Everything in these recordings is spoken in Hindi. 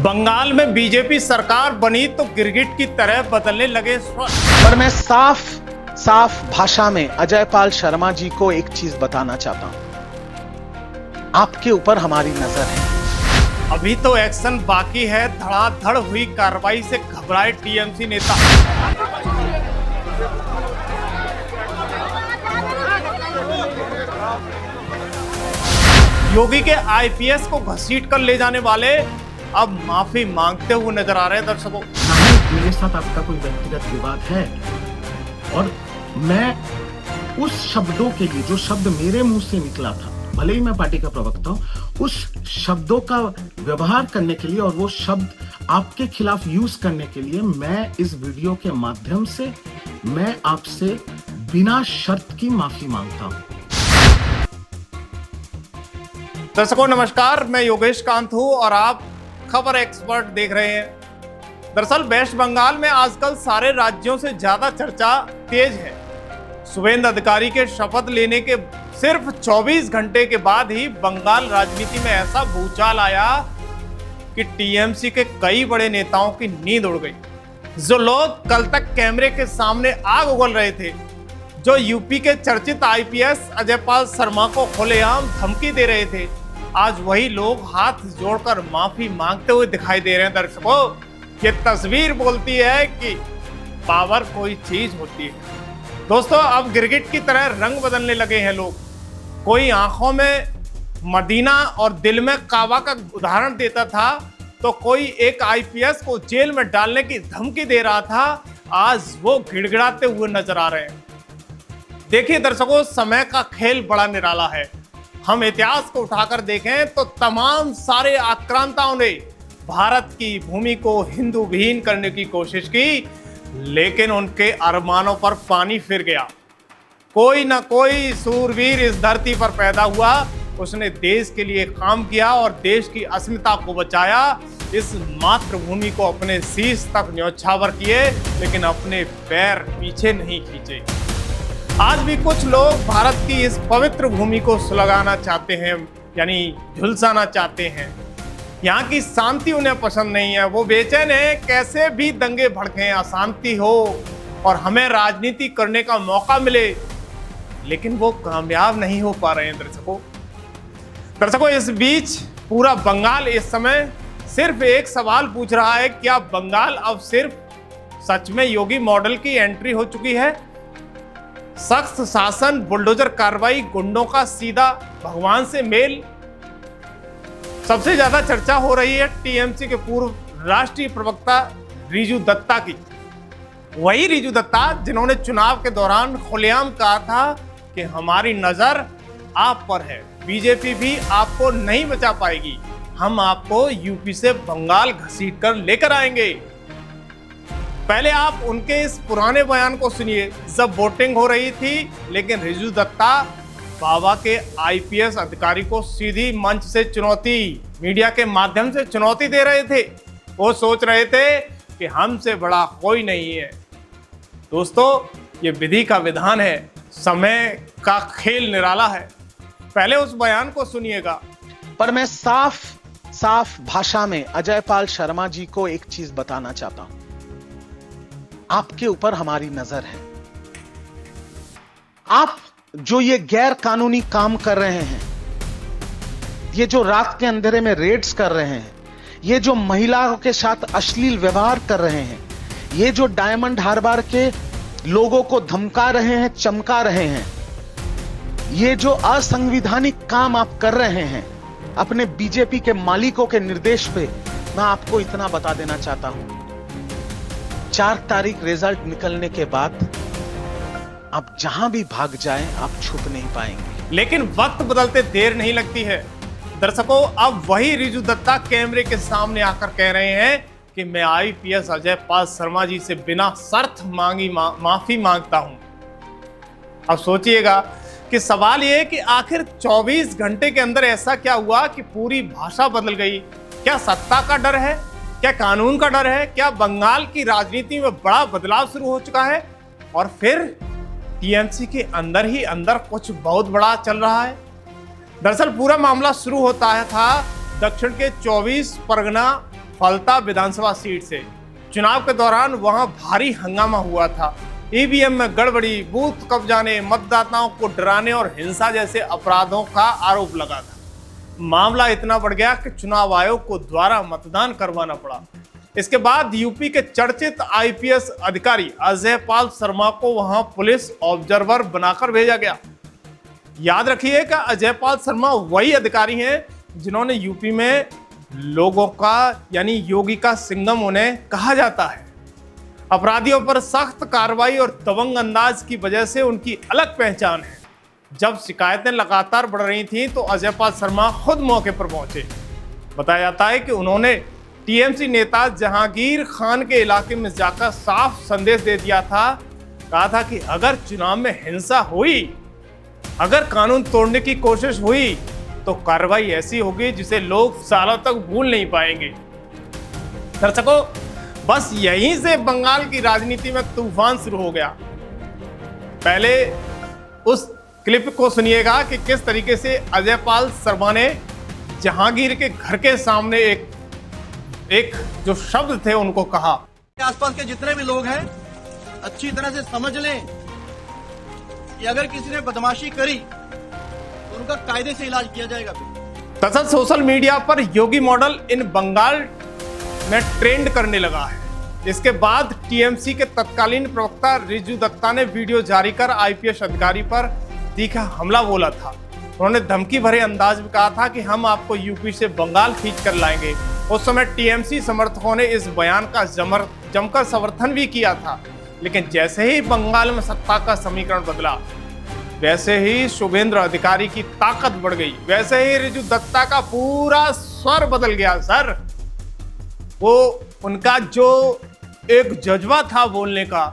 बंगाल में बीजेपी सरकार बनी तो गिरगिट की तरह बदलने लगे स्वर। पर मैं साफ भाषा में अजय पाल शर्मा जी को एक चीज बताना चाहता हूं, आपके ऊपर हमारी नजर है। अभी तो एक्शन बाकी है। धड़ाधड़ हुई कार्रवाई से घबराए टीएमसी नेता। योगी के आईपीएस को घसीट कर ले जाने वाले अब माफी मांगते हुए नजर आ रहे हैं। दर्शकों, मेरे साथ आपका कोई व्यक्तिगत विवाद है और मैं उस शब्दों के लिए, जो शब्द मेरे मुंह से निकला था, भले ही मैं पार्टी का प्रवक्ता हूं, उस शब्दों का व्यवहार करने के लिए और वो शब्द आपके खिलाफ यूज करने के लिए मैं इस वीडियो के माध्यम से मैं आपसे बिना शर्त की माफी मांगता हूं। दर्शकों नमस्कार, मैं योगेश कांत हूं और आप खबर एक्सपर्ट देख रहे हैं। दरअसल वेस्ट बंगाल में आजकल सारे राज्यों से ज्यादा चर्चा तेज है। शुभेंदु अधिकारी के शपथ लेने के सिर्फ 24 घंटे के बाद ही बंगाल राजनीति में ऐसा भूचाल आया कि टीएमसी के कई बड़े नेताओं की नींद उड़ गई। जो लोग कल तक कैमरे के सामने आग उगल रहे थे, जो यूपी के चर्चित आईपीएस अजय पाल शर्मा को खुलेआम धमकी दे रहे थे, आज वही लोग हाथ जोड़कर माफी मांगते हुए दिखाई दे रहे हैं। दर्शकों, ये तस्वीर बोलती है कि पावर कोई चीज होती है। दोस्तों, अब गिरगिट की तरह रंग बदलने लगे हैं लोग। कोई आंखों में मदीना और दिल में काबा का उदाहरण देता था, तो कोई एक आईपीएस को जेल में डालने की धमकी दे रहा था। आज वो गिड़गिड़ाते हुए नजर आ रहे हैं। देखिए दर्शकों, समय का खेल बड़ा निराला है। हम इतिहास को उठाकर देखें तो तमाम सारे आक्रांताओं ने भारत की भूमि को हिंदू विहीन करने की कोशिश की, लेकिन उनके अरमानों पर पानी फिर गया। कोई ना कोई सूरवीर इस धरती पर पैदा हुआ, उसने देश के लिए काम किया और देश की अस्मिता को बचाया। इस मातृभूमि को अपने शीश तक न्योछावर किए, लेकिन अपने पैर पीछे नहीं खींचे। आज भी कुछ लोग भारत की इस पवित्र भूमि को सुलगाना चाहते हैं, यानी झुलसाना चाहते हैं। यहाँ की शांति उन्हें पसंद नहीं है। वो बेचैन है, कैसे भी दंगे भड़कें, अशांति हो और हमें राजनीति करने का मौका मिले, लेकिन वो कामयाब नहीं हो पा रहे हैं। दर्शकों, इस बीच पूरा बंगाल इस समय सिर्फ एक सवाल पूछ रहा है, क्या बंगाल अब सिर्फ सच में योगी मॉडल की एंट्री हो चुकी है? सख्त शासन, बुलडोजर कार्रवाई, गुंडों का सीधा भगवान से मेल। सबसे ज्यादा चर्चा हो रही है टीएमसी के पूर्व राष्ट्रीय प्रवक्ता रिजू दत्ता की। वही रिजू दत्ता जिन्होंने चुनाव के दौरान खुलेआम कहा था कि हमारी नजर आप पर है, बीजेपी भी आपको नहीं बचा पाएगी, हम आपको यूपी से बंगाल घसीट कर लेकर आएंगे। पहले आप उनके इस पुराने बयान को सुनिए, जब वोटिंग हो रही थी, लेकिन रिजू दत्ता बाबा के आईपीएस अधिकारी को सीधी मंच से चुनौती, मीडिया के माध्यम से चुनौती दे रहे थे। वो सोच रहे थे कि हमसे बड़ा कोई नहीं है। दोस्तों, ये विधि का विधान है, समय का खेल निराला है। पहले उस बयान को सुनिएगा। पर मैं साफ भाषा में अजय पाल शर्मा जी को एक चीज बताना चाहता हूं, आपके ऊपर हमारी नजर है। आप जो ये गैर कानूनी काम कर रहे हैं, ये जो रात के अंधेरे में रेड्स कर रहे हैं, ये जो महिलाओं के साथ अश्लील व्यवहार कर रहे हैं, ये जो डायमंड हार्बर के लोगों को धमका रहे हैं, चमका रहे हैं, ये जो असंवैधानिक काम आप कर रहे हैं अपने बीजेपी के मालिकों के निर्देश पे, मैं आपको इतना बता देना चाहता हूं, 4 तारीख रिजल्ट निकलने के बाद आप जहां भी भाग जाएं, आप छुप नहीं पाएंगे। लेकिन वक्त बदलते देर नहीं लगती है। दर्शकों, अब वही रिजू दत्ता कैमरे के सामने आकर कह रहे हैं कि मैं आईपीएस अजय पाल शर्मा जी से बिना शर्त मांगी माफी मांगता हूं। अब सोचिएगा कि सवाल यह है कि आखिर 24 घंटे के अंदर ऐसा क्या हुआ कि पूरी भाषा बदल गई? क्या सत्ता का डर है? क्या कानून का डर है? क्या बंगाल की राजनीति में बड़ा बदलाव शुरू हो चुका है? और फिर टीएमसी के अंदर ही अंदर कुछ बहुत बड़ा चल रहा है। दरअसल पूरा मामला शुरू होता था दक्षिण के 24 परगना फलता विधानसभा सीट से। चुनाव के दौरान वहां भारी हंगामा हुआ था। ईवीएम में गड़बड़ी, बूथ कब्जाने, मतदाताओं को डराने और हिंसा जैसे अपराधों का आरोप लगा था। मामला इतना बढ़ गया कि चुनाव आयोग को द्वारा मतदान करवाना पड़ा। इसके बाद यूपी के चर्चित आईपीएस अधिकारी अजय पाल शर्मा को वहां पुलिस ऑब्जर्वर बनाकर भेजा गया। याद रखिए कि अजय पाल शर्मा वही अधिकारी हैं जिन्होंने यूपी में लोगों का यानी योगी का सिंघम उन्हें कहा जाता है। अपराधियों पर सख्त कार्रवाई और दबंग अंदाज की वजह से उनकी अलग पहचान है। जब शिकायतें लगातार बढ़ रही थीं तो अजय पाल शर्मा खुद मौके पर पहुंचे। बताया जाता है कि उन्होंने टीएमसी नेता जहांगीर खान के इलाके में जाकर साफ संदेश दे दिया था। कहा था कि अगर चुनाव में हिंसा हुई, अगर कानून तोड़ने की कोशिश हुई तो कार्रवाई ऐसी होगी जिसे लोग सालों तक भूल नहीं पाएंगे। दर्शकों, बस यहीं से बंगाल की राजनीति में तूफान शुरू हो गया। पहले उस क्लिप को सुनिएगा कि किस तरीके से अजय पाल शर्मा ने जहांगीर के घर के सामने एक जो शब्द थे उनको कहा। आसपास के जितने भी लोग हैं अच्छी तरह से समझ लें कि अगर किसी ने बदमाशी करी तो उनका कायदे से इलाज किया जाएगा। दरअसल सोशल मीडिया पर योगी मॉडल इन बंगाल में ट्रेंड करने लगा है। इसके बाद टीएमसी के तत्कालीन प्रवक्ता रिजू दत्ता ने वीडियो जारी कर आईपीएस अधिकारी पर तीखा हमला बोला था। उन्होंने धमकी भरे अंदाज में कहा था कि हम आपको यूपी से बंगाल खींच कर लाएंगे। उस समय टीएमसी समर्थकों ने इस बयान का जमकर समर्थन भी किया था। लेकिन जैसे ही बंगाल में सत्ता का समीकरण बदला, वैसे ही शुभेंद्र अधिकारी की ताकत बढ़ गई, वैसे ही रिजू दत्ता का पूरा स्वर बदल गया। सर, वो उनका जो एक जज्बा था बोलने का,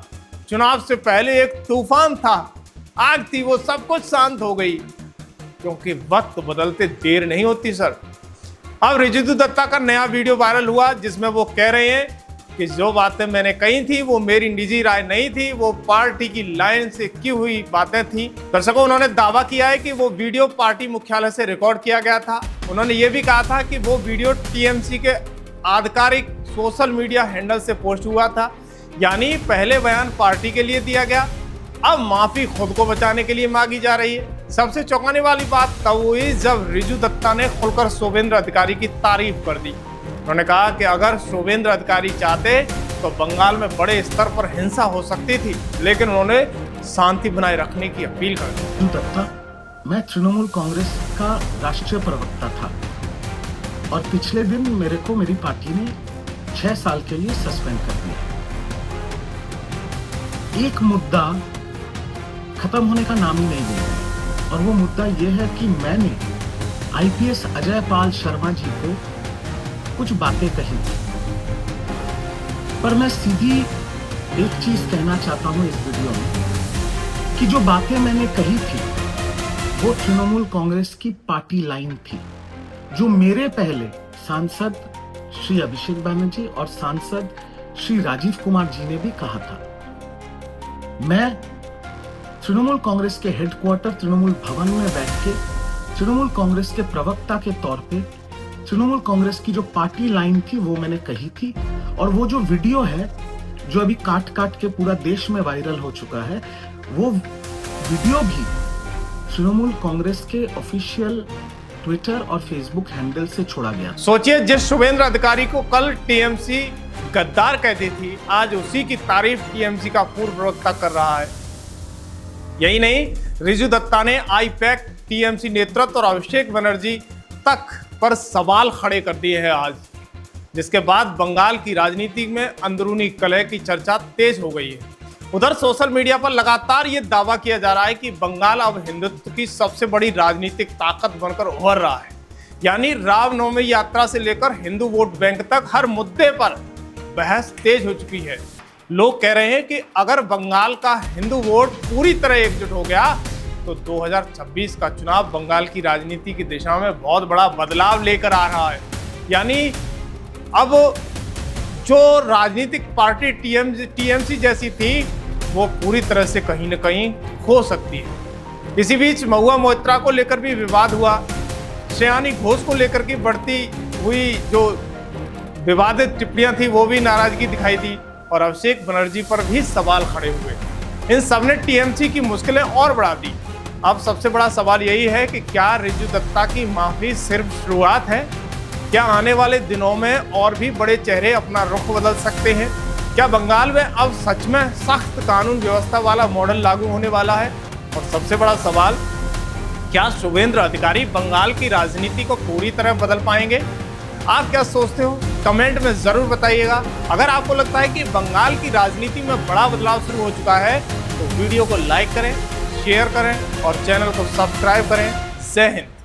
चुनाव से पहले एक तूफान था, आग थी, वो सब कुछ शांत हो गई, क्योंकि वक्त बदलते देर नहीं होती। सर, अब रिजू दत्ता का नया वीडियो वायरल हुआ जिसमें वो कह रहे हैं कि जो बातें मैंने कही थी वो मेरी निजी राय नहीं थी, वो पार्टी की लाइन से की हुई बातें थी। दर्शकों, उन्होंने दावा किया है कि वो वीडियो पार्टी मुख्यालय से रिकॉर्ड किया गया था। उन्होंने ये भी कहा था कि वो वीडियो टीएमसी के आधिकारिक सोशल मीडिया हैंडल से पोस्ट हुआ था। यानी पहले बयान पार्टी के लिए दिया गया, अब माफी खुद को बचाने के लिए मांगी जा रही है। सबसे चौंकाने वाली बात तब हुई जब रिजू दत्ता ने खुलकर शुभेंद्र अधिकारी की तारीफ कर दी। उन्होंने कहा कि अगर शुभेंद्र अधिकारी चाहते तो बंगाल में बड़े स्तर पर हिंसा हो सकती थी, लेकिन उन्होंने शांति बनाए रखने की अपील कर दी। रिजू दत्ता, मैं तृणमूल कांग्रेस का राष्ट्रीय प्रवक्ता था और पिछले दिन मेरे को मेरी पार्टी ने 6 साल के लिए सस्पेंड कर दिया। एक मुद्दा खत्म होने का नाम ही नहीं ले रहा और वो मुद्दा ये है कि मैंने आईपीएस अजय पाल शर्मा जी को कुछ बातें कही थी, पर मैं सीधी एक चीज कहना चाहता हूं इस वीडियो में कि जो बातें मैंने कही थी वो तृणमूल कांग्रेस की पार्टी लाइन थी, जो मेरे पहले सांसद श्री अभिषेक बैनर्जी और सांसद श्री राजीव कुमार जी ने भी कहा था। मैं तृणमूल कांग्रेस के हेडक्वार्टर तृणमूल भवन में बैठ के तृणमूल कांग्रेस के प्रवक्ता के तौर पे तृणमूल कांग्रेस की जो पार्टी लाइन थी वो मैंने कही थी। और वो जो वीडियो है जो अभी काट के पूरा देश में वायरल हो चुका है, वो वीडियो भी तृणमूल कांग्रेस के ऑफिशियल ट्विटर और फेसबुक हैंडल से छोड़ा गया। सोचिए, जिस शुभेंद्र अधिकारी को कल टीएमसी गद्दार कहती थी, आज उसी की तारीफ टीएमसी का पूर्व प्रवक्ता कर रहा है। यही नहीं, रिजू दत्ता ने आईपैक, टीएमसी नेतृत्व और अभिषेक बनर्जी तक पर सवाल खड़े कर दिए हैं आज, जिसके बाद बंगाल की राजनीति में अंदरूनी कलह की चर्चा तेज हो गई है। उधर सोशल मीडिया पर लगातार ये दावा किया जा रहा है कि बंगाल अब हिंदुत्व की सबसे बड़ी राजनीतिक ताकत बनकर उभर रहा है। यानी रामनवमी यात्रा से लेकर हिंदू वोट बैंक तक हर मुद्दे पर बहस तेज हो चुकी है। लोग कह रहे हैं कि अगर बंगाल का हिंदू वोट पूरी तरह एकजुट हो गया तो 2026 का चुनाव बंगाल की राजनीति की दिशा में बहुत बड़ा बदलाव लेकर आ रहा है। यानी अब जो राजनीतिक पार्टी टीएमसी जैसी थी वो पूरी तरह से कहीं न कहीं खो सकती है। इसी बीच महुआ मोइत्रा को लेकर भी विवाद हुआ। श्रेयानी घोष को लेकर की बढ़ती हुई जो विवादित टिप्पणियां थी वो भी नाराजगी दिखाई दी और अभिषेक बनर्जी पर भी सवाल खड़े हुए। इन सबने टीएमसी की मुश्किलें और बढ़ा दी। अब सबसे बड़ा सवाल यही है कि क्या रिजू दत्ता की माफी सिर्फ शुरुआत है? क्या आने वाले दिनों में और भी बड़े चेहरे अपना रुख बदल सकते हैं? क्या बंगाल में अब सच में सख्त कानून व्यवस्था वाला मॉडल लागू होने वाला है? और सबसे बड़ा सवाल, क्या शुभेंद्र अधिकारी बंगाल की राजनीति को पूरी तरह बदल पाएंगे? आप क्या सोचते हो? कमेंट में जरूर बताइएगा। अगर आपको लगता है कि बंगाल की राजनीति में बड़ा बदलाव शुरू हो चुका है तो वीडियो को लाइक करें, शेयर करें और चैनल को सब्सक्राइब करें। जय हिंद।